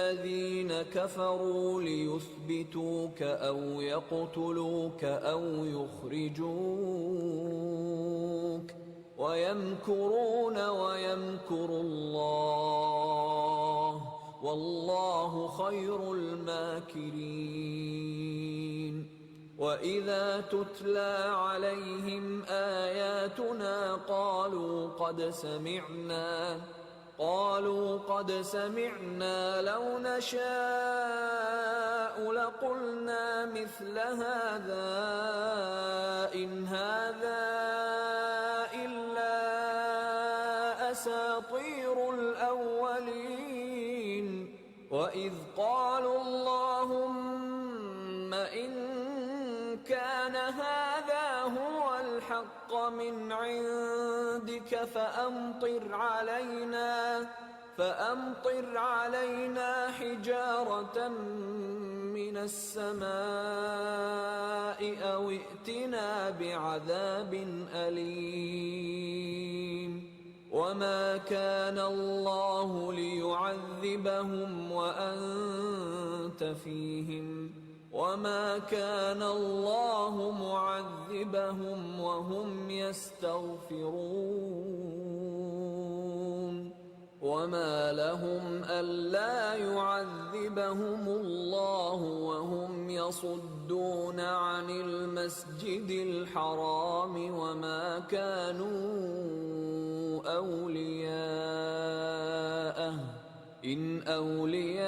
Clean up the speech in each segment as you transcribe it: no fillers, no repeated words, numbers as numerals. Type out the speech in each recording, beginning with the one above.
الذين كفروا ليثبتوك أو يقتلوك أو يخرجوك ويمكرون ويمكر الله والله خير الماكرين وإذا تتلى عليهم آياتنا قالوا قد سمعنا لو نشاء لقلنا مثل هذا إن هذا إلا أساطير الأولين وإذ قالوا اللهم إن كان هذا هو الحق من عندك فأمطر علينا حجارة من السماء أو ائتنا بعذاب أليم وما كان الله ليعذبهم وأنت فيهم وما كان الله معذبهم وهم يستغفرون وما لهم ألا يعذبهم الله وهم يصدون عن المسجد الحرام وما كانوا أولياءه إن أولياؤه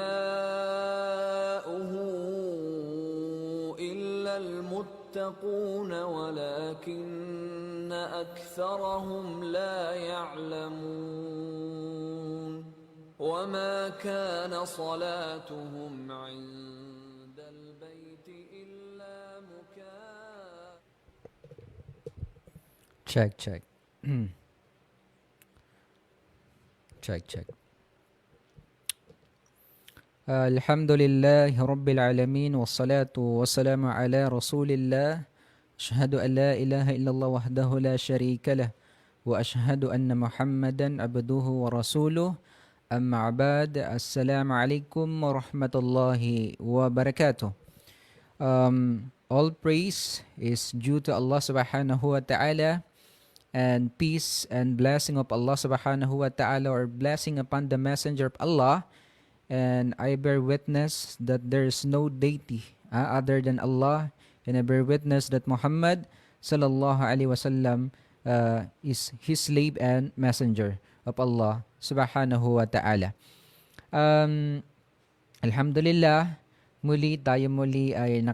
إلا المتقون ولكن أكثرهم لا يعلمون وما كان صلاتهم عند البيت إلا مكاء. Check. الحمد لله رب العالمين والصلاة والسلام على رسول الله أشهد أن لا إله إلا الله وحده لا شريك له وأشهد أن محمدا عبده ورسوله أما بعد السلام عليكم ورحمة الله وبركاته. All praise is due to Allah subhanahu wa ta'ala, and peace and blessing of Allah subhanahu wa ta'ala, or blessing upon the messenger of Allah. And I bear witness that there is no deity other than Allah, and I bear witness that Muhammad sallallahu alaihi wasallam is his slave and messenger of Allah subhanahu wa ta'ala. Alhamdulillah, tayo muli ay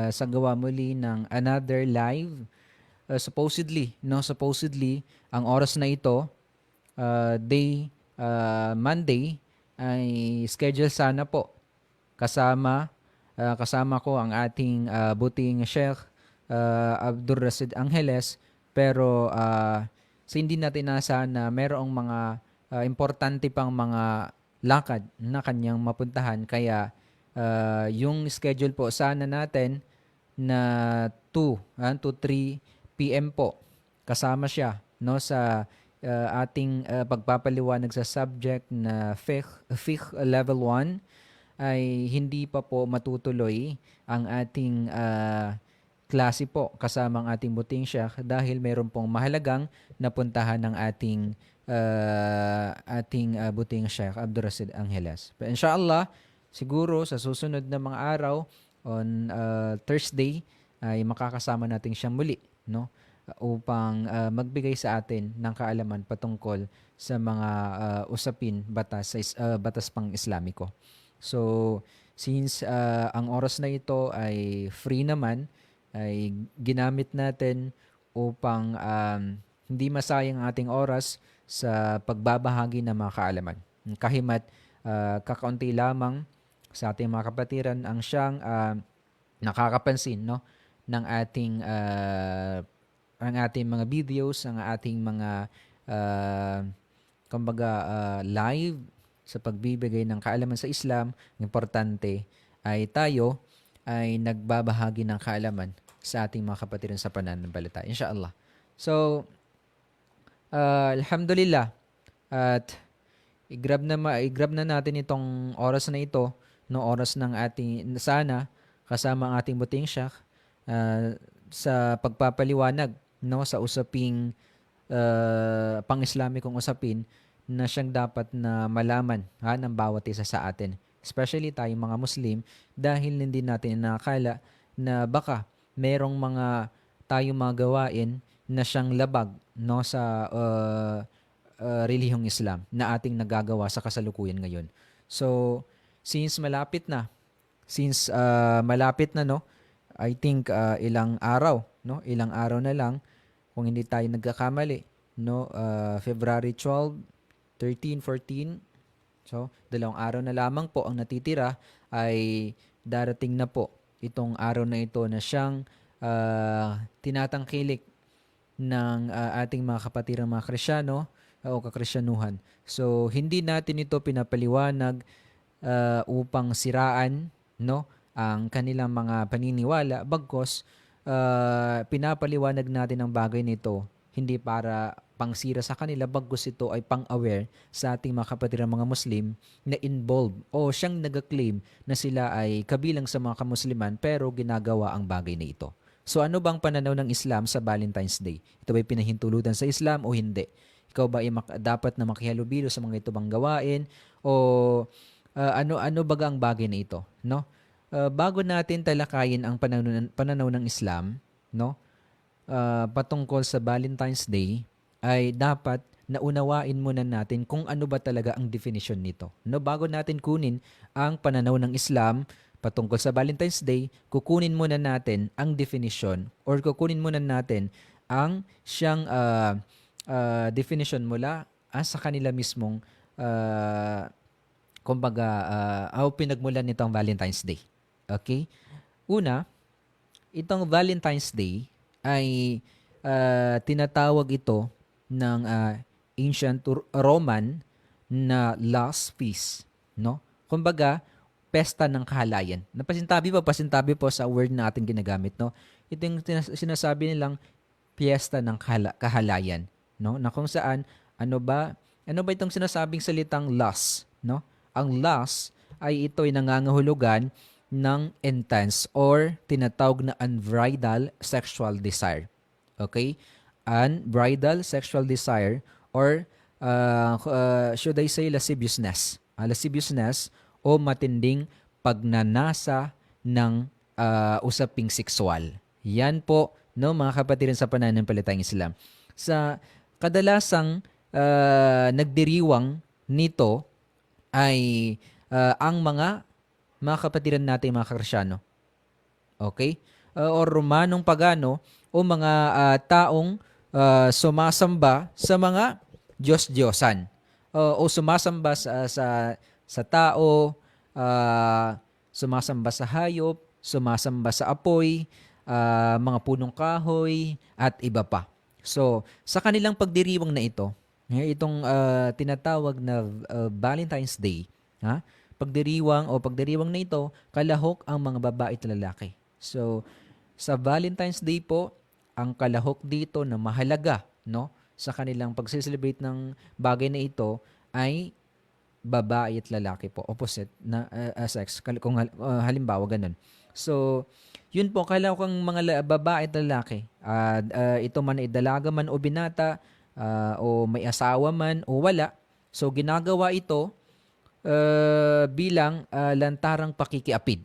sagawa muli ng another live. Supposedly, ang oras na ito, Monday, ay schedule sana po kasama ko ang ating buting Sheikh Abdul Rasid Angeles, pero hindi natin nasa na merong mga importante pang mga lakad na kanyang mapuntahan, kaya yung schedule po sana natin na 2 to 3 PM po kasama siya sa ating pagpapaliwanag sa subject na fiqh level 1 ay hindi pa po matutuloy ang ating klase po kasama ang ating buting Sheikh dahil mayroon pong mahalagang napuntahan ng ating buting Sheikh Abdul Rasid Angeles. But inshallah, siguro sa susunod na mga araw on Thursday ay makakasama natin siyang muli, upang magbigay sa atin ng kaalaman patungkol sa mga usapin batas pang Islamiko. So, since ang oras na ito ay free naman, ay ginamit natin upang hindi masayang ang ating oras sa pagbabahagi ng mga kaalaman. Kahimat kakaunti lamang sa ating mga kapatiran ang siyang nakakapansin ng ating mga videos, ang ating mga live sa pagbibigay ng kaalaman sa Islam. Importante ay tayo ay nagbabahagi ng kaalaman sa ating mga kapatiran sa pananampalataya, inshallah. So, alhamdulillah, at i-grab na natin itong oras na ito, no, oras ng ating sana kasama ang ating buting Sheikh sa pagpapaliwanag, no, sa usaping pang-Islamikong usapin na siyang dapat na malaman ng bawat isa sa atin. Especially tayong mga Muslim, dahil hindi natin nakakala na baka merong mga tayong mga gawain na siyang labag, no, sa relihiyong Islam na ating nagagawa sa kasalukuyan ngayon. So, since malapit na, no, I think ilang araw na lang kung hindi tayo nagkakamali, no, February 12, 13, 14. So, 2 araw na lamang po ang natitira ay darating na po itong araw na ito na siyang tinatangkilik ng ating mga kapatirang mga Kristyano o kakristyanuhan. So, hindi natin ito pinapaliwanag upang siraan, no, ang kanilang mga paniniwala, bagkus pinapaliwanag natin ang bagay nito hindi para pangsira sa kanila, bagkus ito ay pang-aware sa ating mga kapatirang mga Muslim na involved o siyang nag-claim na sila ay kabilang sa mga kamusliman pero ginagawa ang bagay na ito. So ano bang pananaw ng Islam sa Valentine's Day? Ito ba'y pinahintulutan sa Islam o hindi? Ikaw ba ay dapat na makihalubilo sa mga ito bang gawain o ano baga ang bagay na ito, no? Bago natin talakayin ang pananaw ng Islam, no, patungkol sa Valentine's Day, ay dapat naunawain muna natin kung ano ba talaga ang definition nito. No, bago natin kunin ang pananaw ng Islam patungkol sa Valentine's Day, kukunin muna natin ang definition or kukunin muna natin ang siyang definition mula sa kanila mismong pinagmulan nitong Valentine's Day. Okay? Una, itong Valentine's Day ay tinatawag ito ng ancient Roman na last feast, no? Kumbaga, pesta ng kahalayan. Pasintabi po sa word na ating ginagamit, no? Ito yung sinasabi nilang piyesta ng kahalayan, no? Na kung saan ano ba itong sinasabing salitang lust, no? Ang lust ay ito'y nangangahulugan ng intense or tinatawag na unbridled sexual desire. Okay? Unbridled sexual desire or should I say lasciviousness. Lasciviousness o matinding pagnanasa ng usaping sexual. Yan po, no, mga kapatiran sa pananampalatayang Islam. Sa kadalasang nagdiriwang nito ay ang mga kapatiran natin mga Kristyano. Okay? O Romanong pagano o mga taong sumasamba sa mga Diyos-Diyosan. O sumasamba sa tao, sumasamba sa hayop, sumasamba sa apoy, mga punong kahoy, at iba pa. So, sa kanilang pagdiriwang na ito, itong tinatawag na Valentine's Day, pagdiriwang na ito, kalahok ang mga babae at lalaki. So, sa Valentine's Day po, ang kalahok dito na mahalaga, no, sa kanilang pag-celebrate ng bagay na ito ay babae at lalaki po, opposite na sex, kung halimbawa ganun. So, yun po, kalahok ang mga babae at lalaki. Ito man ay dalaga man o binata, o may asawa man o wala. So, ginagawa ito bilang lantarang pakikiapid.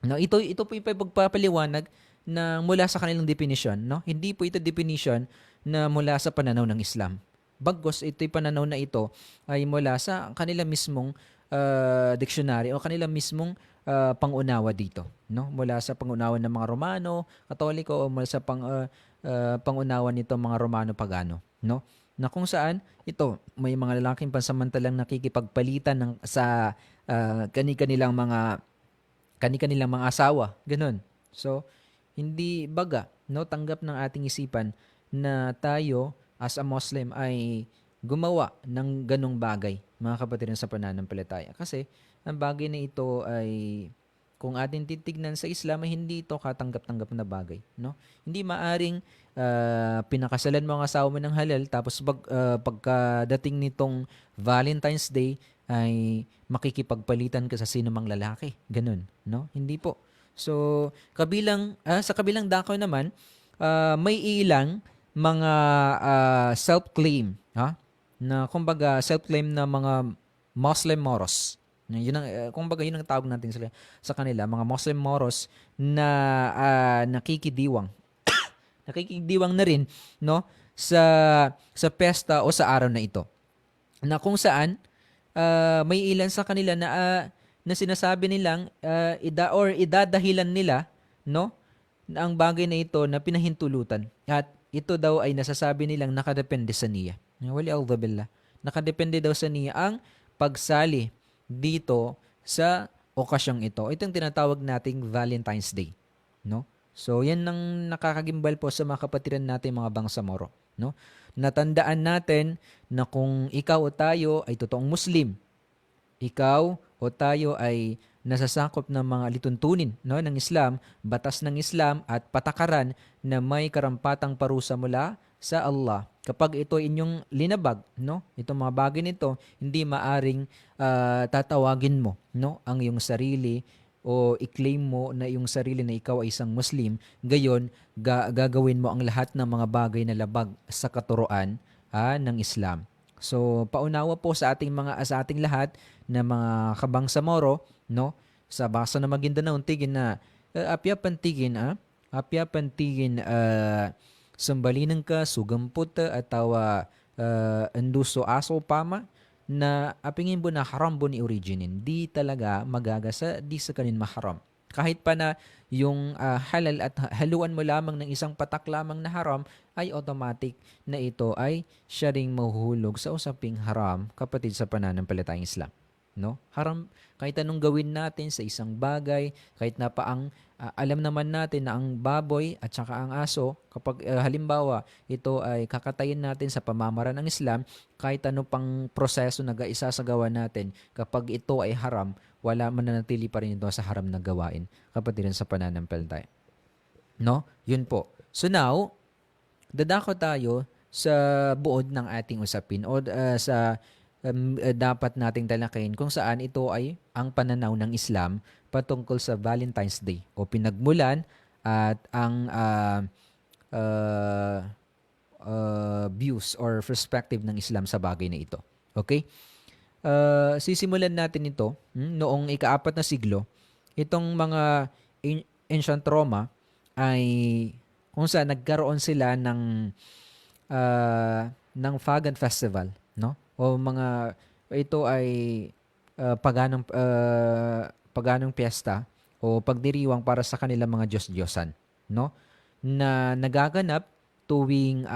No, ito po yung pagpapaliwanag na mula sa kanilang definition, no? Hindi po ito definition na mula sa pananaw ng Islam. Bagkus ito'y pananaw na ito ay mula sa kanila mismong dictionary o kanila mismong pangunawa dito, no? Mula sa pangunawa ng mga Romano, Katoliko o mula sa pangunawa nito mga Romano pagano, no? Na kung saan ito may mga lalaking pansamantalang nakikipagpalitan sa kani-kanilang mga asawa, ganun. So hindi baga, no, tanggap ng ating isipan na tayo as a Muslim ay gumawa ng ganung bagay, mga kapatid sa pananampalataya. Kasi ang bagay na ito ay kung atin titignan sa Islam ay hindi ito katanggap-tanggap na bagay, no? Hindi maaring pinakasalan mo ang asawa mo ng halal tapos pagkadating nitong Valentine's Day ay makikipagpalitan ka sa sino mang lalaki. Ganun, no? Hindi po. So, sa kabilang dako naman, may ilang mga self-claim, ha? Na kumbaga self-claim na mga Muslim moros. Yun ang kumbaga yun ang tawag natin sa kanila, mga Muslim moros na nakikidiwang. Nakikidiwang na rin, no, sa pesta o sa araw na ito. Na kung saan may ilan sa kanila na sinasabi nilang idadahilan nila, no, na ang bagay na ito na pinahintulutan. At ito daw ay nasasabi nilang nakadepende sa niya. Wali billah. Nakadepende daw sa niya ang pagsali dito sa okasyong ito. Ito yung tinatawag nating Valentine's Day, no? So, yan ang nakakagimbal po sa mga kapatiran natin mga Bangsamoro, no? Natandaan natin na kung ikaw o tayo ay totoong Muslim, ikaw o tayo ay nasasakop ng mga lituntunin, no, ng Islam, batas ng Islam at patakaran na may karampatang parusa mula sa Allah. Kapag ito inyong linabag, no, itong mga bagay nito, hindi maaring tatawagin mo, no, ang iyong sarili o i-claim mo na iyong sarili na ikaw ay isang Muslim. Gayon, gagawin mo ang lahat ng mga bagay na labag sa katuruan ng Islam. So, paunawa po sa ating lahat na mga Kabangsamoro, no, sa basa na Maguindanao, tigin na apya pantigin sambalinan ka, sugamput at tawa enduso aso pama na apingin bo na haram bo ni originin. Di talaga magagasa, di sa kanin maharam. Kahit pa na yung halal at haluan mo lamang ng isang patak lamang na haram, ay automatic na ito ay siya ring mahuhulog sa usaping haram, kapatid sa pananampalatayang Islam. No? Haram, kahit anong gawin natin sa isang bagay, kahit na pa ang alam naman natin na ang baboy at saka ang aso, kapag halimbawa ito ay kakatayin natin sa pamamaraan ng Islam, kahit ano pang proseso na isasagawa natin, kapag ito ay haram, wala mananatili pa rin ito sa haram na gawain, kapatid sa pananampalataya. No? Yun po. So now, dadako tayo sa buod ng ating usapin o sa dapat nating talakayin kung saan ito ay ang pananaw ng Islam patungkol sa Valentine's Day o pinagmulan at ang views or perspective ng Islam sa bagay na ito. Okay? Sisimulan natin ito noong ika-4 na siglo. Itong mga ancient Roma ay kung saan nagkaroon sila ng Fagan Festival, no? O ito ay paganong piyesta o pagdiriwang para sa kanilang mga Diyos-Diyosan, no? Na nagaganap tuwing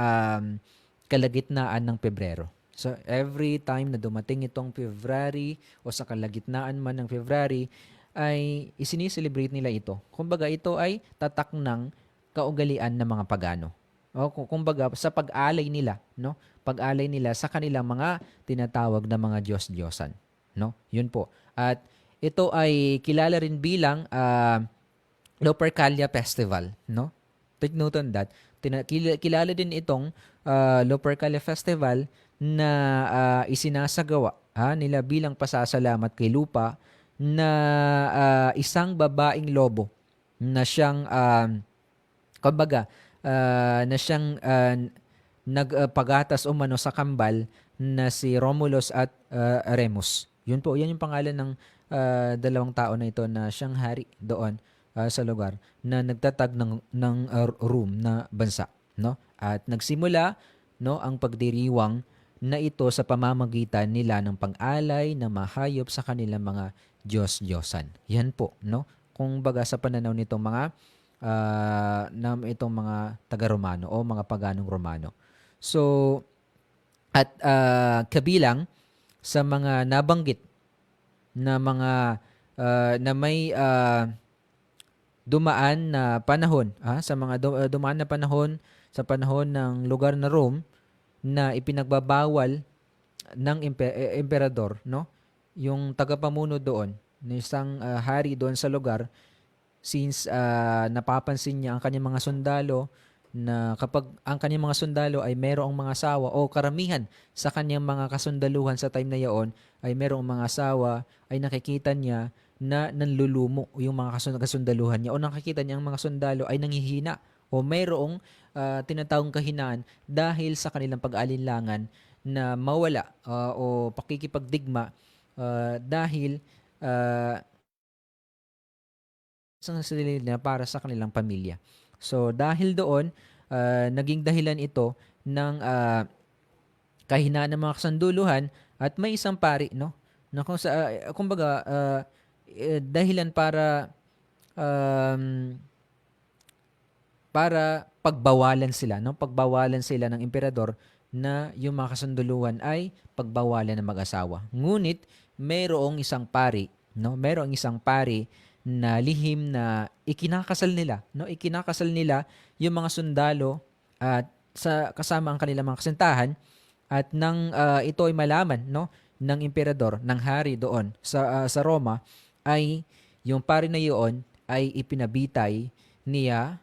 kalagitnaan ng Pebrero. So every time na dumating itong February o sa kalagitnaan man ng February ay isiniselebrate nila ito. Kumbaga ito ay tatak ng kaugalian ng mga pagano. O kumbaga sa pag-alay nila, no? Pag-alay nila sa kanilang mga tinatawag na mga Diyos-Diyosan, no? Yun po. At ito ay kilala rin bilang Lupercalia Festival, no? Take note on that. Kilala din itong Lupercalia Festival na isinasagawa nila bilang pasasalamat kay lupa na isang babaeng lobo na siyang nagpagatas umano sa kambal na si Romulus at Remus. Yun po, yan yung pangalan ng dalawang tao na ito na siyang hari doon sa lugar na nagtatag ng Rome na bansa, no? At nagsimula, no, ang pagdiriwang na ito sa pamamagitan nila ng pag-alay na mahayop sa kanilang mga Diyos-Diyosan. Yan po, no? Kung baga sa pananaw nitong itong mga taga-Romano o mga paganong Romano. So, at kabilang sa mga nabanggit na mga na may dumaan na panahon, sa mga dumaan na panahon sa panahon ng lugar na Rome na ipinagbabawal ng emperador, no? Yung tagapamuno doon ng isang hari doon sa lugar, since napapansin niya ang kanyang mga sundalo, na kapag ang kanyang mga sundalo ay merong mga asawa, o karamihan sa kanyang mga kasundaluhan sa time na yaon ay merong mga asawa, ay nakikita niya na nanlulumo yung mga kasundaluhan niya, o nakikita niya ang mga sundalo ay nanghihina o mayroong tinatawag kahinaan dahil sa kanilang pag-alinlangan na mawala o pakikipagdigma dahil uh, sa sarili nila para sa kanilang pamilya. So dahil doon, naging dahilan ito ng kahinaan ng mga kasanduluhan, at may isang pari, no, na kung sa kumbaga dahilan um, para pagbawalan sila, no, pagbawalan sila ng emperador na yung mga kasanduluhan ay pagbawalan ng mag-asawa. Ngunit mayroong isang pari, no, mayroong isang pari na lihim na ikinakasal nila, no, ikinakasal nila yung mga sundalo at sa kasama ang kanilang mga kasintahan, at nang ito ay malaman, no, ng emperador, ng hari doon sa Roma, ay yung pari na iyon ay ipinabitay niya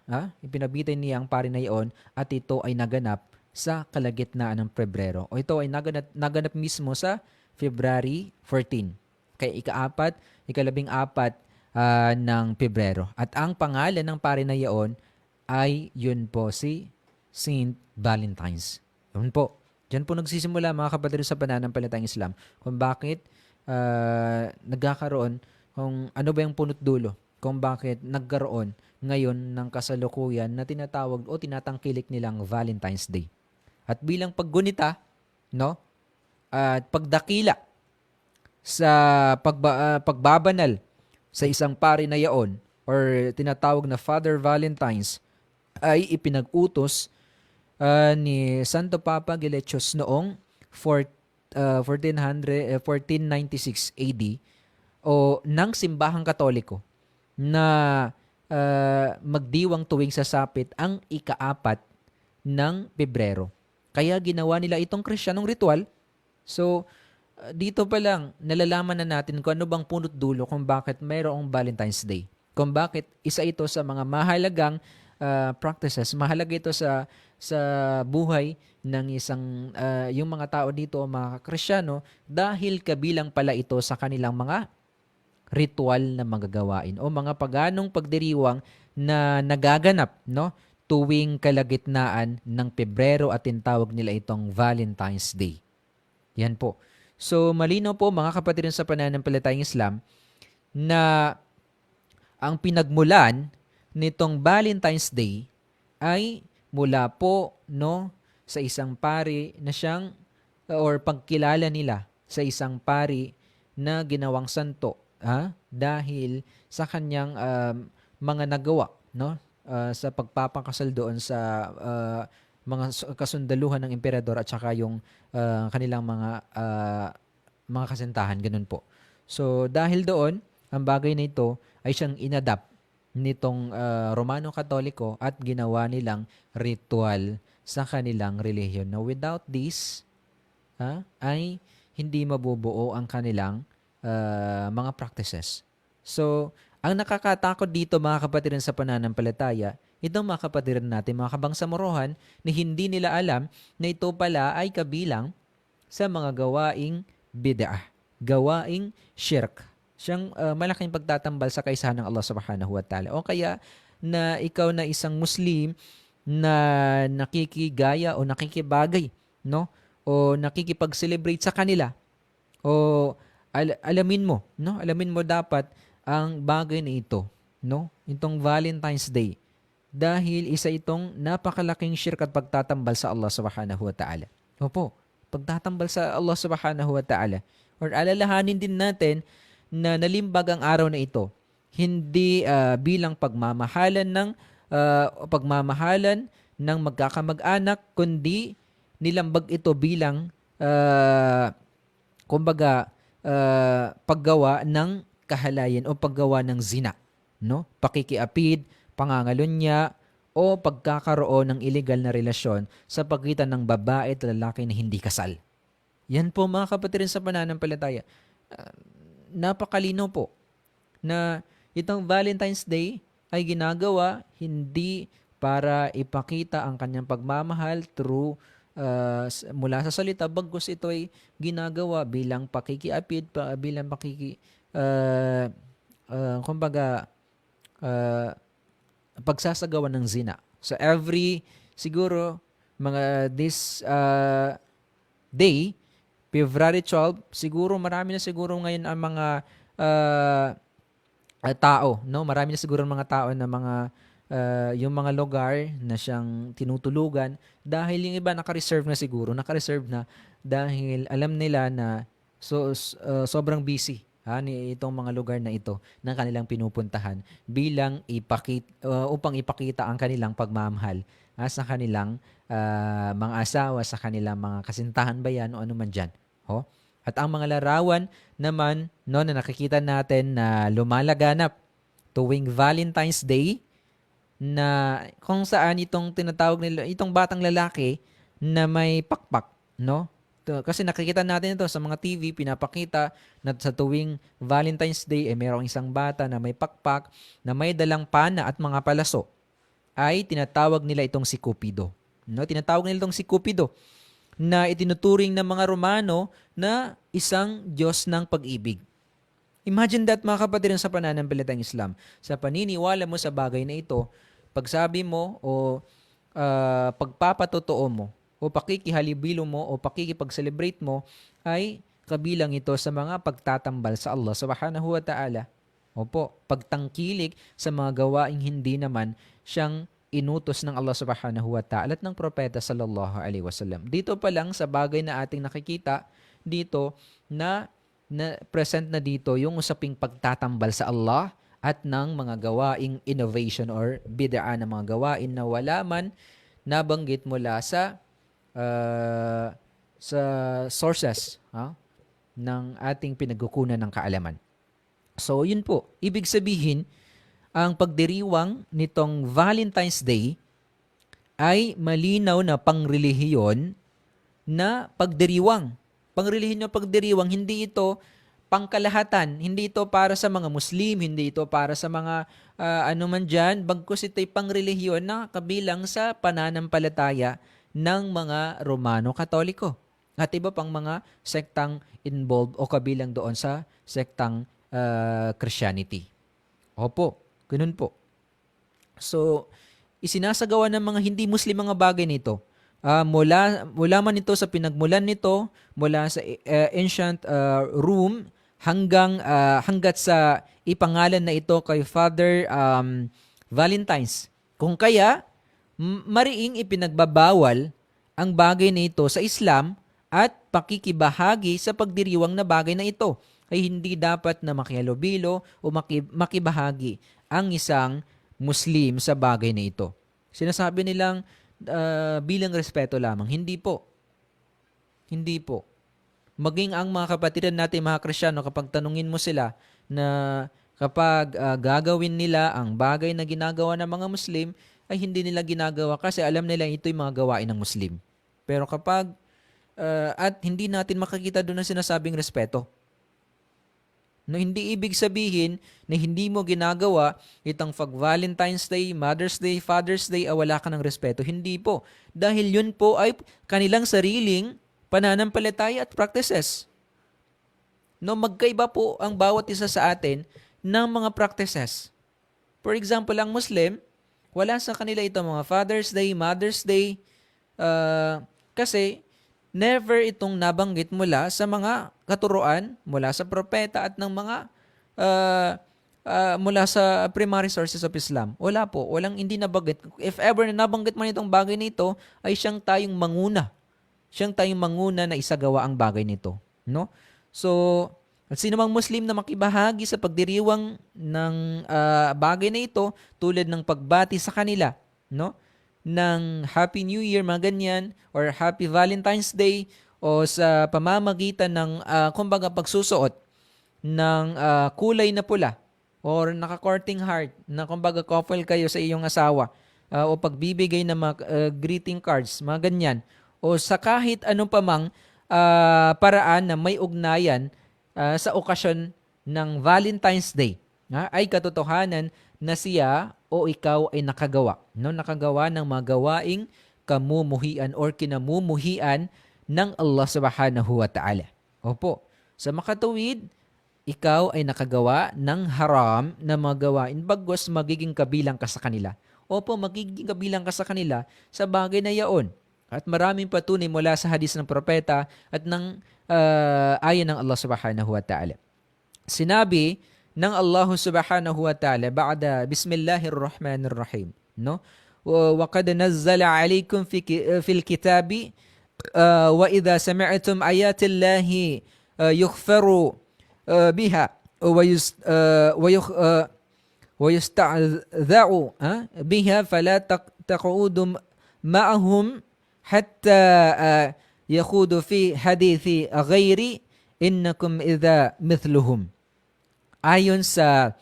ang pari na iyon, at ito ay naganap sa kalagitnaan ng Pebrero, o ito ay naganap mismo sa February 14, kay ikalabing-apat ng Pebrero. At ang pangalan ng pari na iyon ay yun po, si Saint Valentine's. Yun po. Diyan po nagsisimula, mga kapatid, sa pananampalatayang Islam, kung bakit nagkakaroon, kung ano ba yung punot dulo, kung bakit nagkaroon ngayon ng kasalukuyan na tinatawag o tinatangkilik nilang Valentine's Day. At bilang paggunita, no, at pagdakila sa pagbabanal sa isang pari na yaon, or tinatawag na Father Valentine's, ay ipinag-utos ni Santo Papa Gelasius noong 1496 AD, o ng simbahang Katoliko, na magdiwang tuwing sasapit ang ika-4 ng Pebrero. Kaya ginawa nila itong Kristiyanong ritual. So, dito pa lang, nalalaman na natin kung ano bang punot dulo kung bakit mayroong Valentine's Day. Kung bakit isa ito sa mga mahalagang practices. Mahalaga ito sa buhay ng isang, yung mga tao dito, mga Kristiyano, dahil kabilang pala ito sa kanilang mga ritual na magagawain o mga paganong pagdiriwang na nagaganap, no, tuwing kalagitnaan ng Pebrero, at tinatawag nila itong Valentine's Day. Yan po. So, malinaw po, mga kapatid, sa pananampalatayang Islam, na ang pinagmulan nitong Valentine's Day ay mula po, no, sa isang pari na siyang, or pagkilala nila sa isang pari na ginawang santo, dahil sa kanyang mga nagawa, no, sa pagpapakasal doon sa mga kasundaluhan ng emperador, at saka yung kanilang mga kasintahan, ganun po. So dahil doon, ang bagay na ito ay siyang inadapt nitong Romano Katoliko, at ginawa nilang ritual sa kanilang relihiyon, na without this ay hindi mabubuo ang kanilang mga practices. So, ang nakakatakot dito, mga kapatid, sa pananampalataya, itong mga kapatid natin, mga kabangsamorohan, na hindi nila alam na ito pala ay kabilang sa mga gawaing bid'ah, gawaing shirk. Siyang malaking pagtatambal sa kaisahan ng Allah subhanahu wa ta'ala. O kaya na ikaw na isang Muslim na nakikigaya o nakikibagay, no, o nakikipag-celebrate sa kanila, o alamin mo, no, alamin mo dapat ang bagay na ito, no, itong Valentine's Day, dahil isa itong napakalaking shirk at pagtatambal sa Allah subhanahu wa ta'ala. Opo, pagtatambal sa Allah subhanahu wa ta'ala. Or alalahanin din natin na nalimbag ang araw na ito, hindi bilang pagmamahalan ng magkakamag-anak, kundi nilambag ito bilang paggawa ng kahalayan o paggawa ng zina, no? Pakikiapid, pangangalunya, o pagkakaroon ng illegal na relasyon sa pagitan ng babae at lalaki na hindi kasal. Yan po, mga kapatid, sa pananampalataya. Napakalino po. na itong Valentine's Day ay ginagawa hindi para ipakita ang kanyang pagmamahal through mula sa salita, bagkus ito ay ginagawa bilang pakikiapid, bilang uh, kumbaga, uh, pagsasagawa ng zina. So every, siguro, mga this day, February 12, siguro marami na siguro ngayon ang mga uh, tao, no? Marami na siguro ang mga tao na mga yung mga lugar na siyang tinutulugan dahil yung iba naka-reserve na dahil alam nila na sobrang busy ni itong mga lugar na ito ng kanilang pinupuntahan bilang upang ipakita ang kanilang pagmamahal sa kanilang mga asawa, sa kanilang mga kasintahan ba yan o ano man dyan. At ang mga larawan naman no, na nakikita natin na lumalaganap tuwing Valentine's Day na kung saan itong tinatawag nila, itong batang lalaki na may pakpak, no? Kasi nakikita natin ito sa mga TV, pinapakita na sa tuwing Valentine's Day mayroong isang bata na may pakpak, na may dalang pana at mga palaso. Ay tinatawag nila itong si Cupido. No? Tinatawag nila itong si Cupido na itinuturing ng mga Romano na isang Diyos ng pag-ibig. Imagine that, mga kapatid, sa pananampalatayang Islam. Sa paniniwala mo sa bagay na ito, pagsabi mo o pagpapatotoo mo o pakikihalibilo mo o pakikipag-celebrate mo ay kabilang ito sa mga pagtatambal sa Allah subhanahu wa ta'ala. Opo, pagtangkilik sa mga gawaing hindi naman siyang inutos ng Allah subhanahu wa ta'ala at ng propeta sallallahu alaihi wasallam. Dito pa lang sa bagay na ating nakikita dito na present na dito yung usaping pagtatambal sa Allah at ng mga gawaing innovation or bid'a na mga gawain na wala man nabanggit mula sa sources ng ating pinagkukunan ng kaalaman. So, yun po. Ibig sabihin, ang pagdiriwang nitong Valentine's Day ay malinaw na pangrelihiyon na pagdiriwang. Pangrelihiyon na pagdiriwang, hindi ito pangkalahatan. Hindi ito para sa mga Muslim, hindi ito para sa mga anuman dyan. Bagkus ito'y pangrelihiyon na kabilang sa pananampalataya ng mga Romano Katoliko at iba pang mga sektang involved o kabilang doon sa sektang Christianity. Opo, ganun po. So, isinasagawa ng mga hindi Muslim mga bagay nito. Mula man ito sa pinagmulan nito, mula sa ancient Rome hanggat sa ipangalan na ito kay Father Valentine's. Kung kaya, mariing ipinagbabawal ang bagay na ito sa Islam at pakikibahagi sa pagdiriwang na bagay na ito ay hindi dapat na makihalubilo o makibahagi ang isang Muslim sa bagay na ito. Sinasabi nilang bilang respeto lamang. Hindi po. Hindi po. Maging ang mga kapatiran natin, mga Kristiyano, kapag tanungin mo sila na kapag gagawin nila ang bagay na ginagawa ng mga Muslim, ay hindi nila ginagawa kasi alam nila ito'y mga gawain ng Muslim. Pero kapag, at hindi natin makikita doon ang sinasabing respeto. No, hindi ibig sabihin na hindi mo ginagawa itong Valentine's Day, Mother's Day, Father's Day, wala ka ng respeto. Hindi po. Dahil yun po ay kanilang sariling pananampalataya at practices. No, magkaiba po ang bawat isa sa atin ng mga practices. For example, ang Muslim, wala sa kanila ito mga Father's Day, Mother's Day, kasi never itong nabanggit mula sa mga katuruan, mula sa propeta at ng mga mula sa primary sources of Islam. Wala po, hindi nabanggit. If ever na nabanggit man itong bagay nito, ay siyang tayong manguna. Siyang tayong manguna na isagawa ang bagay nito. No? So, at sino mang Muslim na makibahagi sa pagdiriwang ng bagay na ito tulad ng pagbati sa kanila, no? Ng Happy New Year, mga ganyan, or Happy Valentine's Day, o sa pamamagitan ng kumbaga pagsusuot ng kulay na pula or naka-courting heart na kumbaga couple kayo sa iyong asawa o pagbibigay ng mga greeting cards, mga ganyan, o sa kahit anong pamang paraan na may ugnayan sa okasyon ng Valentine's Day. ay katotohanan na siya o ikaw ay nakagawa. No? Nakagawa ng mga gawaing kamumuhian or kinamumuhian ng Allah subhanahu wa ta'ala. Opo. Sa makatuwid, ikaw ay nakagawa ng haram na mga gawain bagwas magiging kabilang ka sa kanila. Opo, magiging kabilang ka sa kanila sa bagay na yaon. At maraming patunay mula sa hadis ng propeta at ng ayan ng Allah subhanahu wa ta'ala. Sinabi ng Allah subhanahu wa ta'ala ba'da bismillahirrahmanirrahim, no? Wa qad nazzala alaykum fil kitabi wa idza sami'tum ayatillahi yukhfaru biha wa yusta'dha'u biha fala taqudu ma'ahum hatta yakhudu fi hadithi ghairi innakum idza mithluhum. Ayon sa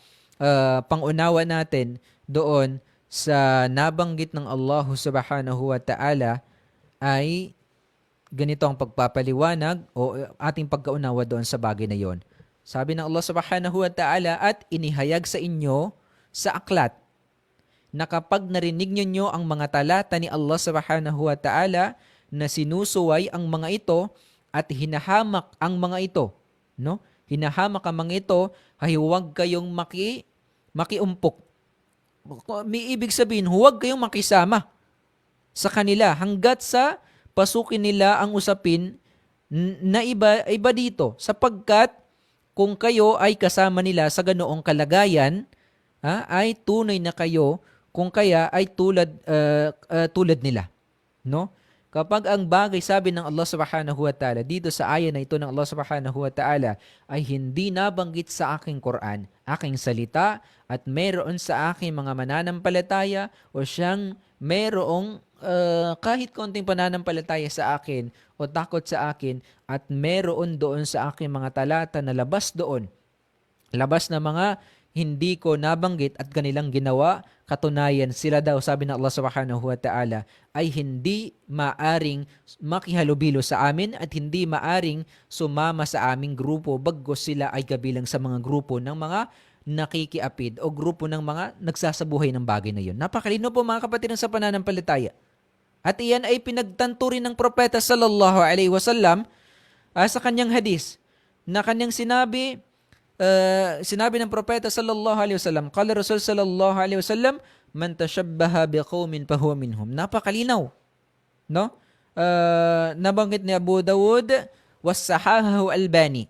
pangunawa natin doon sa nabanggit ng Allah subhanahu wa ta'ala ay ganito ang pagpapaliwanag o ating pagkaunawa doon sa bagay na yon. Sabi ng Allah subhanahu wa ta'ala, at inihayag sa inyo sa aklat na kapag narinig niyo ang mga talata ni Allah subhanahu wa ta'ala na sinusuway ang mga ito at hinahamak ang mga ito, no? Hinahamak ang mga ito, ay huwag kayong makiumpok. May ibig sabihin, huwag kayong makisama sa kanila hanggat sa pasukin nila ang usapin na iba dito. Sapagkat kung kayo ay kasama nila sa ganoong kalagayan, ay tunay na kayo, kung kaya ay tulad nila. No? Kapag ang bagay, sabi ng Allah subhanahu wa ta'ala, dito sa aya na ito ng Allah subhanahu wa ta'ala, ay hindi nabanggit sa aking Quran, aking salita, at meron sa aking mga mananampalataya, o siyang merong kahit konting pananampalataya sa akin, o takot sa akin, at meron doon sa aking mga talata na labas doon, labas na mga hindi ko nabanggit at kanilang ginawa, katunayan sila daw, sabi ng Allah subhanahu wa ta'ala, ay hindi maaring makihalubilo sa amin at hindi maaring sumama sa aming grupo bagkus sila ay kabilang sa mga grupo ng mga nakikiapid o grupo ng mga nagsasabuhay ng bagay na yun. Napakalino po mga kapatid sa pananampalataya. At iyan ay pinagtanto rin ng propeta sallallahu alaihi wasallam sa kanyang hadis na kanyang sinabi ng propeta sallallahu alaihi wasallam, qala Rasul sallallahu alaihi wasallam, man tashabbaha biqaumin fahuwa minhum. Napakalinaw, no? Nabanggit ni Abu Dawud was-sahahahu Albani,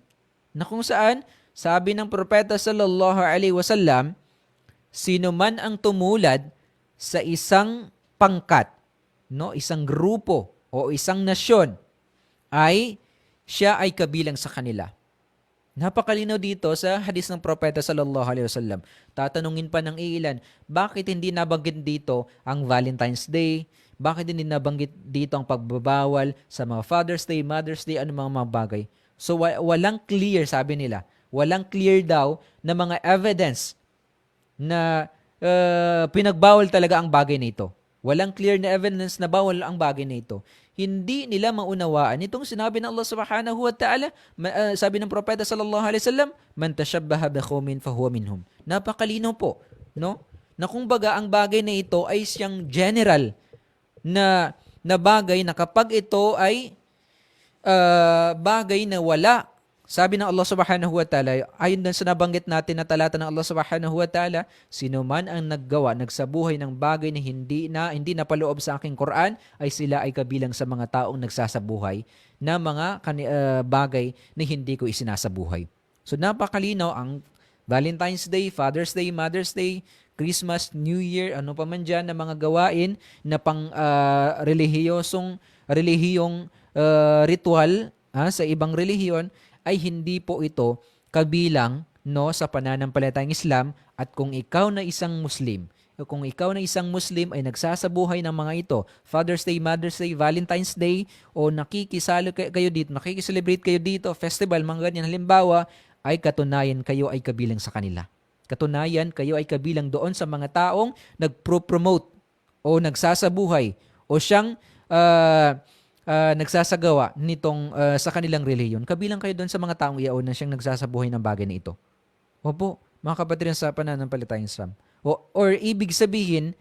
na kung saan sabi ng propeta sallallahu alaihi wasallam, sino man ang tumulad sa isang pangkat, no, isang grupo o isang nasyon, ay siya ay kabilang sa kanila. Napakalinaw dito sa hadis ng propeta sallallahu alaihi wasallam. Tatanungin pa ng ilan, bakit hindi nabanggit dito ang Valentine's Day? Bakit hindi nabanggit dito ang pagbabawal sa mga Father's Day, Mother's Day, ano mga bagay? So walang clear, sabi nila. Walang clear daw na mga evidence na pinagbawal talaga ang bagay na ito. Walang clear na evidence na bawal ang bagay na ito. Hindi nila maunawaan itong sinabi ng Allah subhanahu wa ta'ala, sabi ng propeta sallallahu alaihi wasallam, man tashabbaha biqaumin fahuwa minhum. Napakalinaw po, no? Na kung baga ang bagay na ito ay siyang general na bagay na kapag ito ay bagay na wala, sabi ng Allah subhanahu wa ta'ala, ayon din sa nabanggit natin na talata ng Allah subhanahu wa ta'ala, sino man ang nagsabuhay ng bagay na hindi napaloob sa aking Quran, ay sila ay kabilang sa mga taong nagsasabuhay na mga bagay na hindi ko isinasabuhay. So napakalinaw ang Valentine's Day, Father's Day, Mother's Day, Christmas, New Year, ano pa man dyan na mga gawain na pang relihiyong ritual sa ibang relihiyon, ay hindi po ito kabilang, no, sa pananampalatayang Islam. At kung ikaw na isang Muslim ay nagsasabuhay ng mga ito, Father's Day, Mother's Day, Valentine's Day, o nakikisalo kayo dito, nakikiselebrate kayo dito, festival, mga ganyan, halimbawa, ay katunayan kayo ay kabilang sa kanila. Katunayan kayo ay kabilang doon sa mga taong nagpro-promote o nagsasabuhay o siyang nagsasagawa nitong sa kanilang relihiyon. Kabilang kayo doon sa mga taong iyaon na siyang nagsasabuhay ng bagay na ito. Opo. mga kapatid sa pananampalatayang Islam. Or ibig sabihin,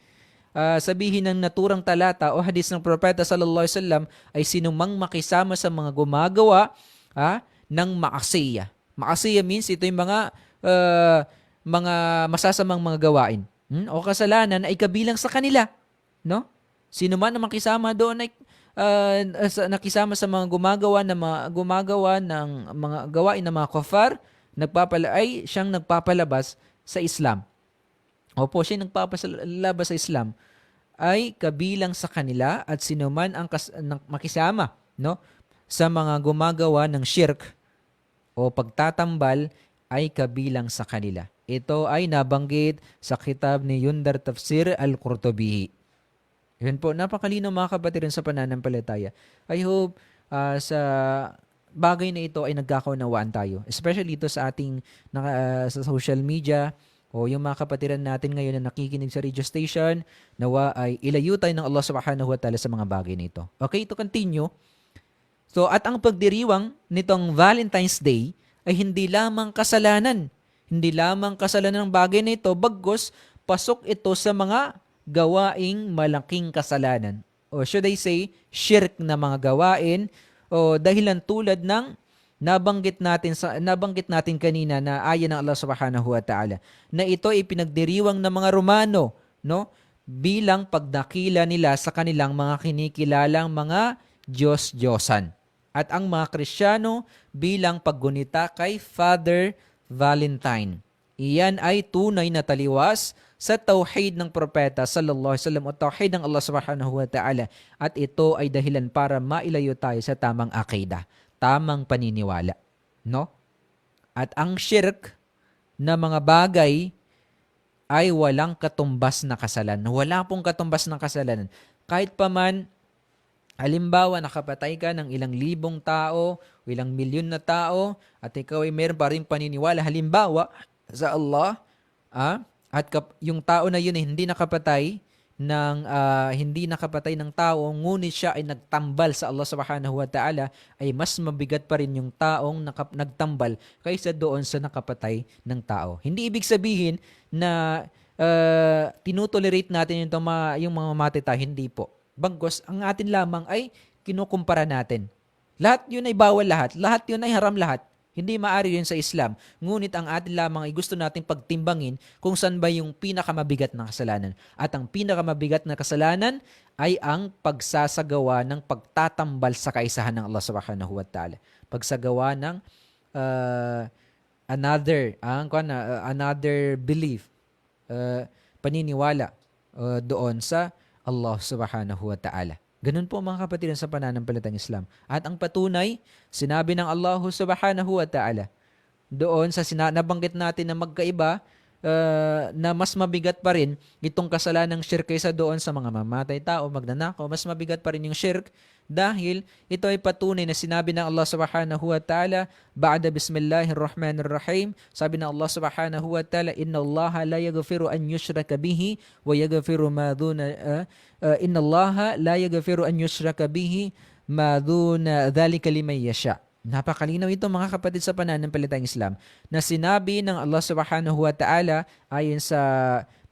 sabihin ng naturang talata o hadis ng propeta sallallahu alaihi wasallam ay sinumang makisama sa mga gumagawa ng maasiya. Maasiya means ito yung mga masasamang mga gawain o kasalanan ay kabilang sa kanila, no? Sino man na makisama doon ay nakisama sa mga gumagawa ng mga gawain ng mga kafar, ay siyang nagpapalabas sa Islam. Opo, siya nagpapalabas sa Islam ay kabilang sa kanila at sino man ang makisama, no, sa mga gumagawa ng shirk o pagtatambal ay kabilang sa kanila. Ito ay nabanggit sa kitab ni Yundar Tafsir Al-Qurtubi. Yun po, napakalino mga kapatid sa pananampalataya. I hope sa bagay na ito ay nagkakaunawaan tayo. Especially ito sa ating sa social media o yung mga kapatiran natin ngayon na nakikinig sa radio station, nawa ay ilayo tayo ng Allah subhanahu wa ta'ala sa mga bagay na ito. Okay, to continue. So, at ang pagdiriwang nitong Valentine's Day ay hindi lamang kasalanan. Hindi lamang kasalanan ng bagay na ito, bagkus pasok ito sa mga gawaing malaking kasalanan. O should I say, shirk na mga gawain o dahilan tulad ng nabanggit natin kanina na aya ng Allah Subhanahu wa Ta'ala na ito ay pinagdiriwang ng mga Romano, no, bilang pagdakila nila sa kanilang mga kinikilalang mga Diyos-Diyosan. At ang mga Kristiyano bilang paggunita kay Father Valentine. Iyan ay tunay na taliwas sa tauhid ng propeta sallallahu alaihi wasallam o tauhid ng Allah Subhanahu wa Ta'ala, at ito ay dahilan para mailayo tayo sa tamang akidah, tamang paniniwala, no? At ang shirk na mga bagay ay walang katumbas na kasalanan. Wala pong katumbas ng kasalanan. Kahit pa man, halimbawa, nakapatay ka ng ilang libong tao o ilang milyon na tao at ikaw ay meron pa rin paniniwala, halimbawa, sa Allah, at yung tao na yun ay hindi nakapatay ng tao, ngunit siya ay nagtambal sa Allah Subhanahu wa Ta'ala, ay mas mabigat pa rin yung taong nagtambal kaysa doon sa nakapatay ng tao. Hindi ibig sabihin na tinutolerate natin yung mga matita, hindi po. Bagkus, ang atin lamang ay kinukumpara natin. Lahat yun ay bawal lahat yun ay haram lahat. Hindi maaari yun sa Islam. Ngunit ang atin lamang ay gusto nating pagtimbangin kung saan ba yung pinakamabigat na kasalanan. At ang pinakamabigat na kasalanan ay ang pagsasagawa ng pagtatambal sa kaisahan ng Allah Subhanahu wa Ta'ala. Pagsagawa ng another belief, paniniwala doon sa Allah Subhanahu wa Ta'ala. Ganun po mga kapatid sa pananampalatayang Islam. At ang patunay, sinabi ng Allah Subhanahu wa Ta'ala doon sa nabanggit natin na magkaiba, na mas mabigat pa rin itong kasalanang shirk kaysa doon sa mga mamatay tao, magnanakaw, mas mabigat pa rin yung shirk dahil ito ay patunay na sinabi ng Allah Subhanahu wa Ta'ala ba'da bismillahirrahmanirrahim. Sabi ng Allah Subhanahu wa Ta'ala, inna Allah la yaghfiru an yushraka bihi wa yaghfiru ma duna inna Allah la yaghfiru an yushraka bihi ma duna dhalika liman yasha. Napakalinaw ito mga kapatid sa pananampalatayang Islam na sinabi ng Allah Subhanahu wa Ta'ala ayon sa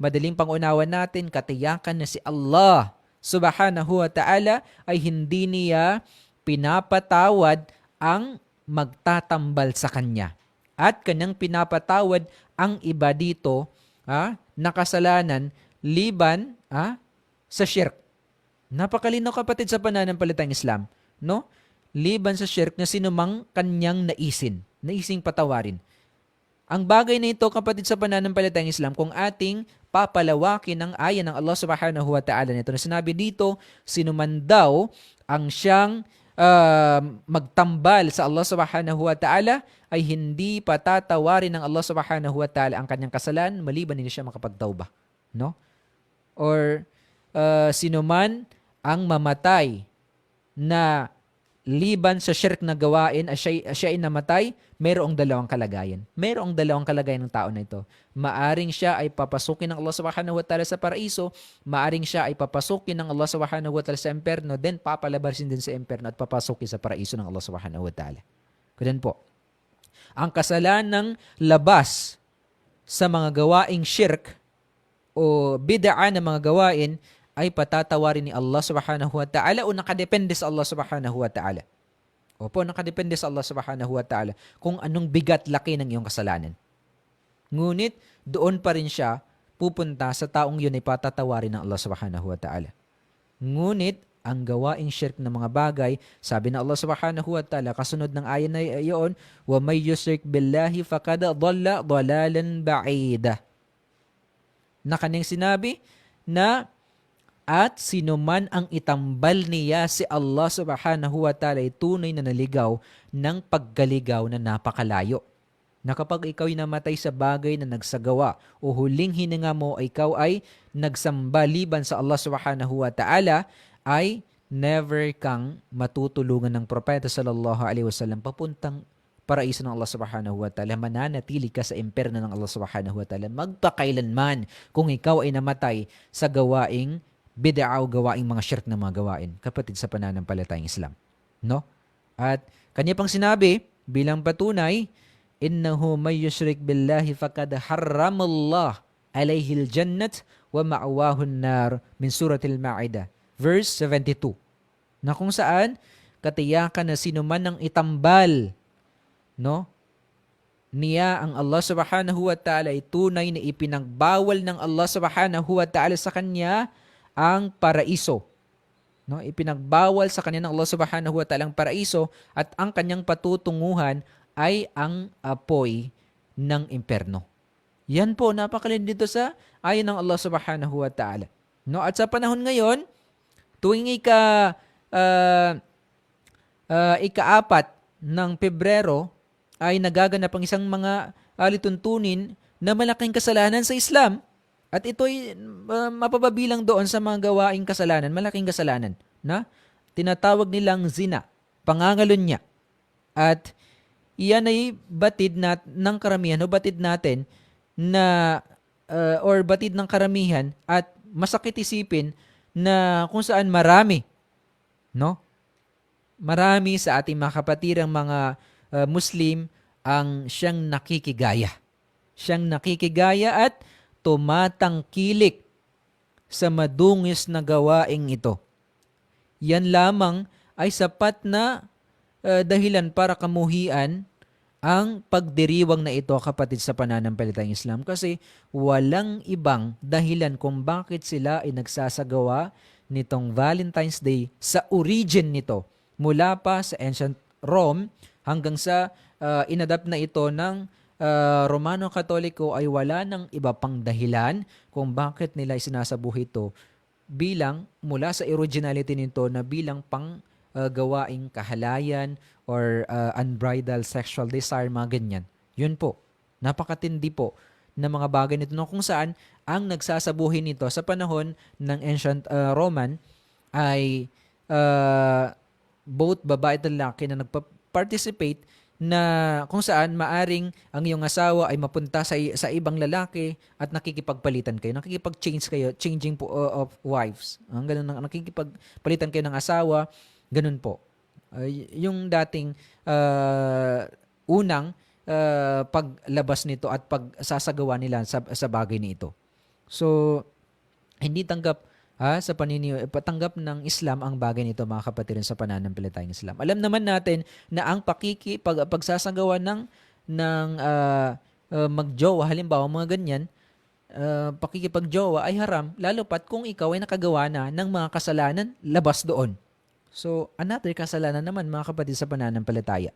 madaling pangunawa natin, katiyakan na si Allah Subhanahu wa Ta'ala ay hindi niya pinapatawad ang magtatambal sa Kanya. At Kanyang pinapatawad ang iba dito na kasalanan liban sa shirk. Napakalinaw kapatid sa pananampalatayang Islam, no? Liban sa shirk na sinumang Kanyang naising patawarin. Ang bagay na ito kapatid sa pananampalatayang Islam, kung ating papalawakin ang aya ng Allah Subhanahu wa Ta'ala nito na sinabi dito, sinuman daw ang siyang magtambal sa Allah Subhanahu wa Ta'ala ay hindi patatawarin ng Allah Subhanahu wa Ta'ala ang kanyang kasalanan maliban hindi siya makapagtawbah, no? Or sinuman ang mamatay na liban sa shirk na gawain, siya ay namatay, mayroong dalawang kalagayan. Mayroong dalawang kalagayan ng tao na ito. Maaring siya ay papasukin ng Allah Subhanahu wa Ta'ala sa paraiso, maaring siya ay papasukin ng Allah Subhanahu wa Ta'ala sa emperno, then papalabasin din sa emperno at papasukin sa paraiso ng Allah Subhanahu wa Ta'ala. Ganun po. Ang kasalanang labas sa mga gawaing shirk o bid'a na mga gawain ay patatawarin ni Allah subhanahu wa ta'ala o nakadepende sa Allah subhanahu wa ta'ala. Opo, nakadepende sa Allah subhanahu wa ta'ala kung anong bigat laki ng iyong kasalanan. Ngunit doon pa rin siya pupunta sa taong yun ay patatawarin ng Allah subhanahu wa ta'ala. Ngunit ang gawaing shirk ng mga bagay, sabi na Allah subhanahu wa ta'ala, kasunod ng ayan na iyon, وَمَنْ يُشْرِكْ بِاللَّهِ فَقَدْ ضَلَّ ضَلَالًا بَعِيدًا. Na kanyang sinabi na at sino man ang itambal niya si Allah subhanahu wa ta'ala ay tunay na naligaw ng paggaligaw na napakalayo. Na kapag ikaw ay namatay sa bagay na nagsagawa o huling hininga mo ikaw ay nagsamba liban sa Allah subhanahu wa ta'ala, ay never kang matutulungan ng propeta sallallahu alaihi wasallam papuntang paraiso ng Allah subhanahu wa ta'ala. Mananatili ka sa imperno ng Allah subhanahu wa ta'ala magpakailanman kung ikaw ay namatay sa gawaing bid'a o gawaing mga shirk na mga gawain, kapatid sa pananampalatayang Islam. No? At kanya pang sinabi bilang patunay, innahu may yushrik billahi faqad harramallah alayhi al-jannat wa ma'awahu an-nar min suratil Ma'idah verse 72. Na kung saan katiyakan na sino man ang itambal, no, niya ang Allah subhanahu wa ta'ala ay tunay na ipinagbawal ng Allah subhanahu wa ta'ala sa kanya ang paraiso. No, ipinagbawal sa kanya ng Allah subhanahu wa ta'ala ang paraiso at ang kanyang patutunguhan ay ang apoy ng imperno. Yan po, napakalin dito sa ayon ng Allah subhanahu wa ta'ala. No, at sa panahon ngayon, tuwing ika-4 ng Pebrero ay nagaganap ang isang mga alituntunin na malaking kasalanan sa Islam. At ito'y mapapabilang doon sa mga gawaing kasalanan, malaking kasalanan, na tinatawag nilang zina, pangangalunya. At iyan ay batid ng karamihan o batid natin na or batid ng karamihan at masakit isipin na kung saan marami, no? Marami sa ating mga kapatirang mga Muslim ang siyang nakikigaya. Siyang nakikigaya at tumatangkilik sa madungis na gawaing ito. Yan lamang ay sapat na dahilan para kamuhian ang pagdiriwang na ito, kapatid sa pananampalatayang Islam, kasi walang ibang dahilan kung bakit sila ay nagsasagawa nitong Valentine's Day sa origin nito mula pa sa ancient Rome hanggang sa inadapt na ito ng Romano Katoliko, ay wala ng iba pang dahilan kung bakit nila sinasabuhay ito bilang mula sa originality nito na bilang pang gawaing kahalayan or unbridled sexual desire, mga ganyan. Yun po, napakatindi po na mga bagay nito, no, kung saan ang nagsasabuhay nito sa panahon ng ancient Roman ay both babae at lalaki na nagpa-participate, na kung saan maaring ang iyong asawa ay mapunta sa ibang lalaki at nakikipagpalitan kayo, nakikipag-change kayo, changing po of wives. Ang ganun, nakikipagpalitan kayo ng asawa, ganun po. Yung dating unang paglabas nito at pagsasagawa nila sa bagay nito. So, hindi tanggap patanggap ng Islam ang bagay nito, mga kapatid, sa pananampalatayang Islam. Alam naman natin na ang pagsasagawa ng magjowa, halimbawa mga ganyan, pakikipagjowa ay haram, lalo pat kung ikaw ay nakagawa na ng mga kasalanan labas doon. So, another kasalanan naman, mga kapatid, sa pananampalataya.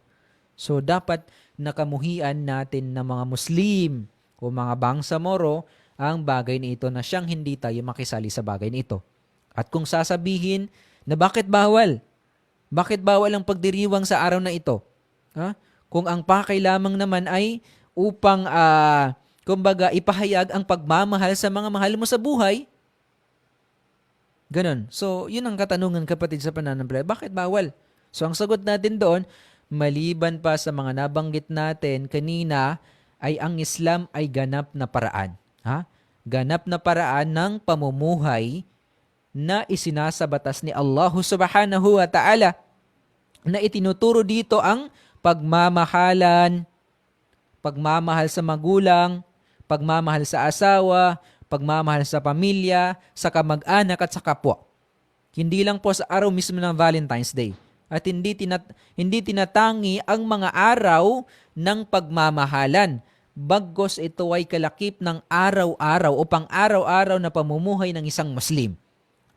So, dapat nakamuhian natin ng mga Muslim o mga bangsamoro ang bagay na ito, na siyang hindi tayo makisali sa bagay na ito. At kung sasabihin na bakit bawal ang pagdiriwang sa araw na ito? Kung ang pakay lamang naman ay upang kumbaga ipahayag ang pagmamahal sa mga mahal mo sa buhay. Ganon. So, yun ang katanungan, kapatid, sa pananampalataya. Bakit bawal? So, ang sagot natin doon, maliban pa sa mga nabanggit natin kanina, ay ang Islam ay ganap na paraan. Ganap na paraan ng pamumuhay na isinasabatas ni Allah subhanahu wa ta'ala, na itinuturo dito ang pagmamahal sa magulang, pagmamahal sa asawa, pagmamahal sa pamilya, sa kamag-anak at sa kapwa. Hindi lang po sa araw mismo ng Valentine's Day. At hindi tinatangi ang mga araw ng pagmamahalan. Bagkus ito ay kalakip ng araw-araw o pang-araw-araw na pamumuhay ng isang Muslim.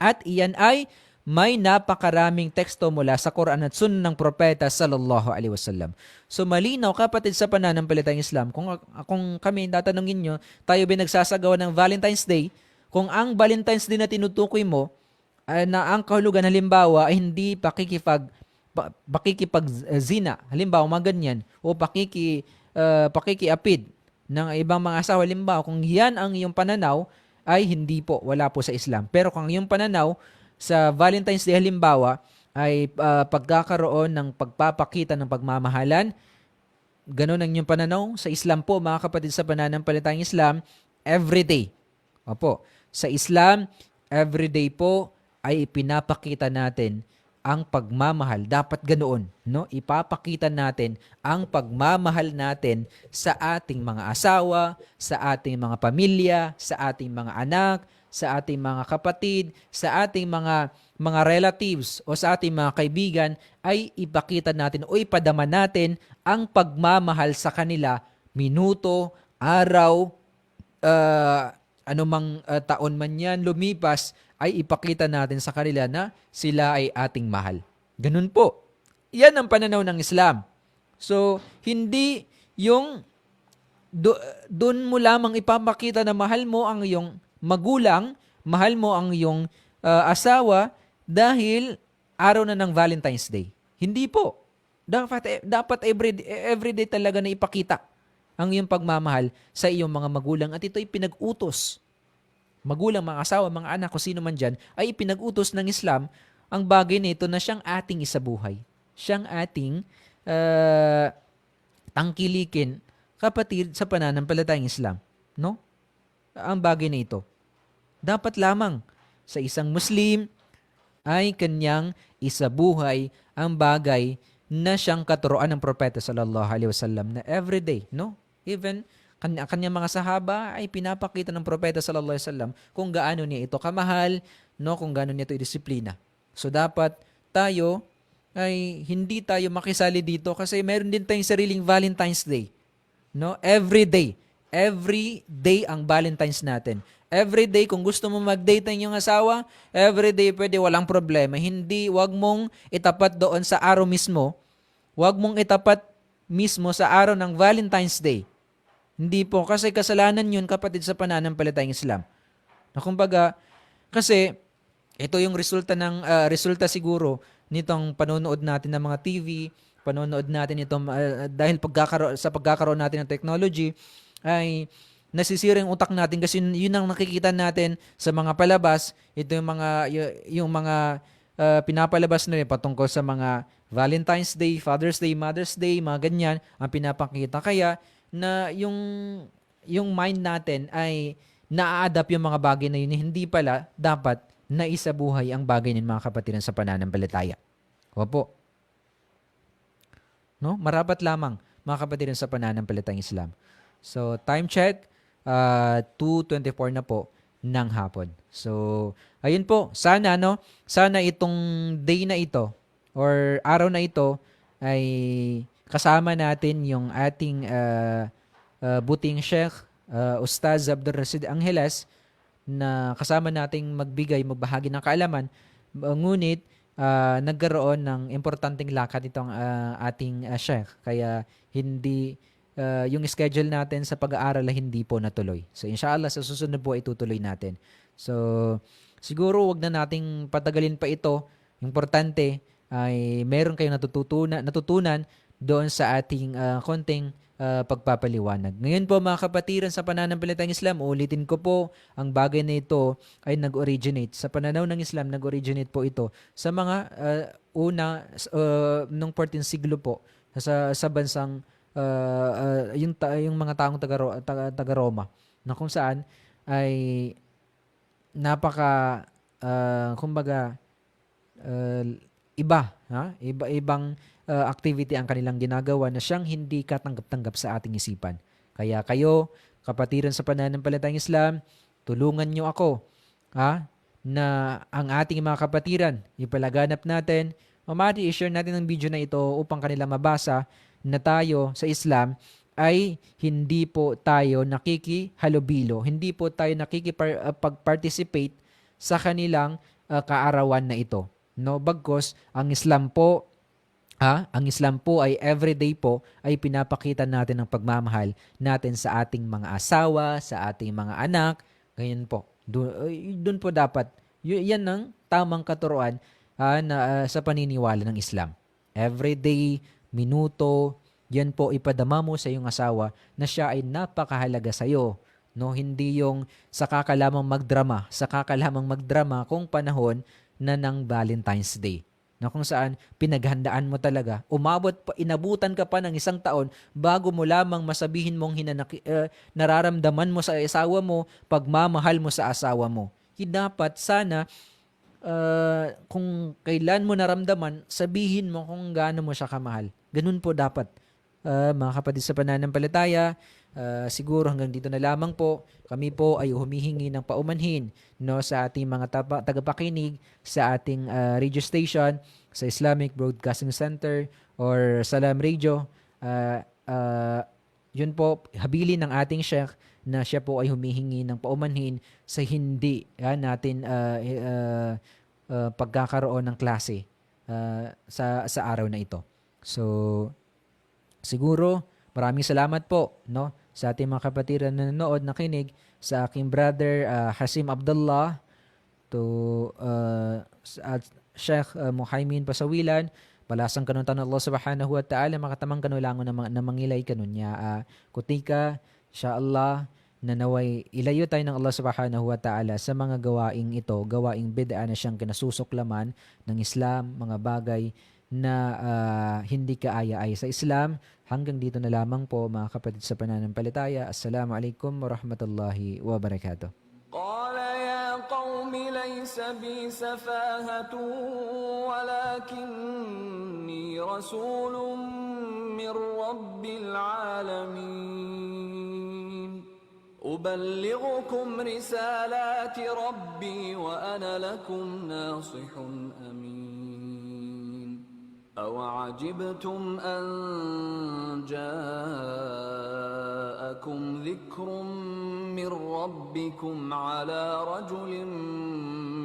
At iyan ay may napakaraming teksto mula sa Quran at Sunnah ng Propeta sallallahu alaihi wasallam. So malinaw kapatid sa pananampalatayang Islam, kung kami tatanungin nyo, tayo ba nagsasagawa ng Valentine's Day? Kung ang Valentine's Day na tinutukoy mo, na ang kahulugan halimbawa ay hindi pakikipag-zina, halimbawa mga ganyan, o pakikiapid ng ibang mga asawa, halimbawa kung yan ang iyong pananaw, ay hindi po, wala po sa Islam. Pero kung iyong pananaw sa Valentine's Day halimbawa ay pagkakaroon ng pagpapakita ng pagmamahalan, ganun ang inyong pananaw sa Islam po, mga kapatid sa pananampalatayang Islam, everyday. Opo, sa Islam, everyday po ay ipinapakita natin ang pagmamahal. Dapat ganoon, no? Ipapakita natin ang pagmamahal natin sa ating mga asawa, sa ating mga pamilya, sa ating mga anak, sa ating mga kapatid, sa ating mga relatives o sa ating mga kaibigan, ay ipakita natin o ipadama natin ang pagmamahal sa kanila minuto, araw, anumang taon man yan lumipas, ay ipakita natin sa kanila na sila ay ating mahal. Ganun po. Yan ang pananaw ng Islam. So, hindi yung doon mo lamang ipapakita na mahal mo ang iyong magulang, mahal mo ang iyong asawa dahil araw na ng Valentine's Day. Hindi po. Dapat everyday talaga na ipakita ang iyong pagmamahal sa iyong mga magulang at ito'y pinag-utos. Magulang, mga asawa, mga anak, kung sino man dyan, ay ipinag-utos ng Islam ang bagay nito na siyang ating isabuhay. Siyang ating tangkilikin, kapatid sa pananampalatayang Islam. No? Ang bagay na ito. Dapat lamang sa isang Muslim ay kanyang isabuhay ang bagay na siyang katuroan ng Propeta sallallahu alaihi wasallam na everyday, no? Even kanyang mga sahaba ay pinapakita ng Propeta sallallahu alaihi wasallam kung gaano niya ito kamahal, no, kung gaano niya ito disiplina. So dapat tayo ay hindi tayo makisali dito kasi meron din tayong sariling Valentine's Day. No? Every day ang Valentine's natin. Every day, kung gusto mo mag-date ng iyong asawa, every day pwede, walang problema. Hindi, wag mong itapat doon sa araw mismo. Wag mong itapat mismo sa araw ng Valentine's Day. Hindi po, kasi kasalanan yun, kapatid sa pananampalatayang Islam. Na kumbaga, kasi ito yung resulta siguro nitong panonood natin ng mga TV, panonood natin itong dahil sa pagkakaroon natin ng technology, ay nasisira yung utak natin kasi yun ang nakikita natin sa mga palabas. Ito yung mga pinapalabas na rin patungkol sa mga Valentine's Day, Father's Day, Mother's Day, mga ganyan ang pinapakita. Kaya na yung mind natin ay naa-adapt yung mga bagay na yun, hindi pala dapat naisabuhay ang bagay ng mga kapatiran sa pananampalataya. Opo. No? Marapat lamang mga kapatiran sa pananampalatayang Islam. So, time check, 2:24 na po ng hapon. So, ayun po, sana itong day na ito or araw na ito ay kasama natin yung ating buting Sheikh, Ustaz Abdul Rashid Angeles, na kasama nating magbahagi ng kaalaman, ngunit nagkaroon ng importanteng lakad itong ating Sheikh. Kaya hindi yung schedule natin sa pag-aaral ay hindi po natuloy. So inshallah sa susunod po itutuloy natin. So siguro wag na nating patagalin pa ito. Importante ay meron kayong natutunan doon sa ating konting pagpapaliwanag. Ngayon po mga kapatiran sa pananampalatayang Islam, ulitin ko po, ang bagay na ito ay nag-originate. Sa pananaw ng Islam, nag-originate po ito sa mga nung 14th siglo po sa bansang yung mga taong taga Roma, na kung saan ay napaka kumbaga ibang activity ang kanilang ginagawa na siyang hindi katanggap-tanggap sa ating isipan. Kaya kayo kapatiran sa pananampalatayang Islam, tulungan nyo ako, na ang ating mga kapatiran, ipalaganap natin, o maaari i-share natin ang video na ito upang kanila mabasa na tayo sa Islam ay hindi po tayo nakikihalubilo, hindi po tayo nakikipag-participate sa kanilang kaarawan na ito. No, bagkus ang Islam po ay everyday po ay pinapakita natin ang pagmamahal natin sa ating mga asawa, sa ating mga anak, ganyan po. Doon po dapat, yan ang tamang katuruan sa paniniwala ng Islam. Everyday, minuto, yan po ipadama mo sa iyong asawa na siya ay napakahalaga sa iyo. No, hindi yung saka ka lamang magdrama kung panahon na ng Valentine's Day. Na kung saan pinaghandaan mo talaga, inabutan ka pa ng 1 taon bago mo lamang masabihin mong nararamdaman mo sa asawa mo, pagmamahal mo sa asawa mo. Dapat sana kung kailan mo naramdaman, sabihin mo kung gaano mo siya kamahal. Ganun po dapat. Mga kapatid sa pananampalataya, siguro hanggang dito na lamang po. Kami po ay humihingi ng paumanhin sa ating mga tagapakinig sa ating radio station, sa Islamic Broadcasting Center or Salam Radio. Yun po, habilin ng ating Sheikh na siya po ay humihingi ng paumanhin sa hindi natin pagkakaroon ng klase sa araw na ito. So, siguro, maraming salamat po sa ating mga kapatiran na nanood, nakinig, sa aking brother Hasim Abdullah, to Sheikh Muhaymin Pasawilan, palasang kanun tanong Allah subhanahu wa ta'ala, makatamang kanulangon na mangilay kanun niya. Kutika, insyaAllah, na naway ilayo tayo ng Allah subhanahu wa ta'ala sa mga gawaing ito, gawaing bid'a na siyang kinasusuklaman ng Islam, mga bagay na hindi kaaya-aya sa Islam. Hanggang dito na lamang po mga kapatid sa pananampalataya. Assalamualaikum warahmatullahi wabarakatuh. قال يا قوم ليس بي سفاهة ولكني رسول من رب العالمين أبلغكم رسالات ربي وأنا لكم ناصح أمين أوعجبتم أن جاءكم ذكر من ربكم على رجل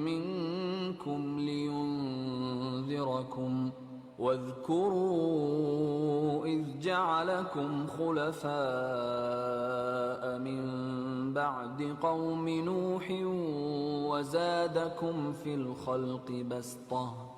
منكم لينذركم واذكروا إذ جعلكم خلفاء من بعد قوم نوح وزادكم في الخلق بسطة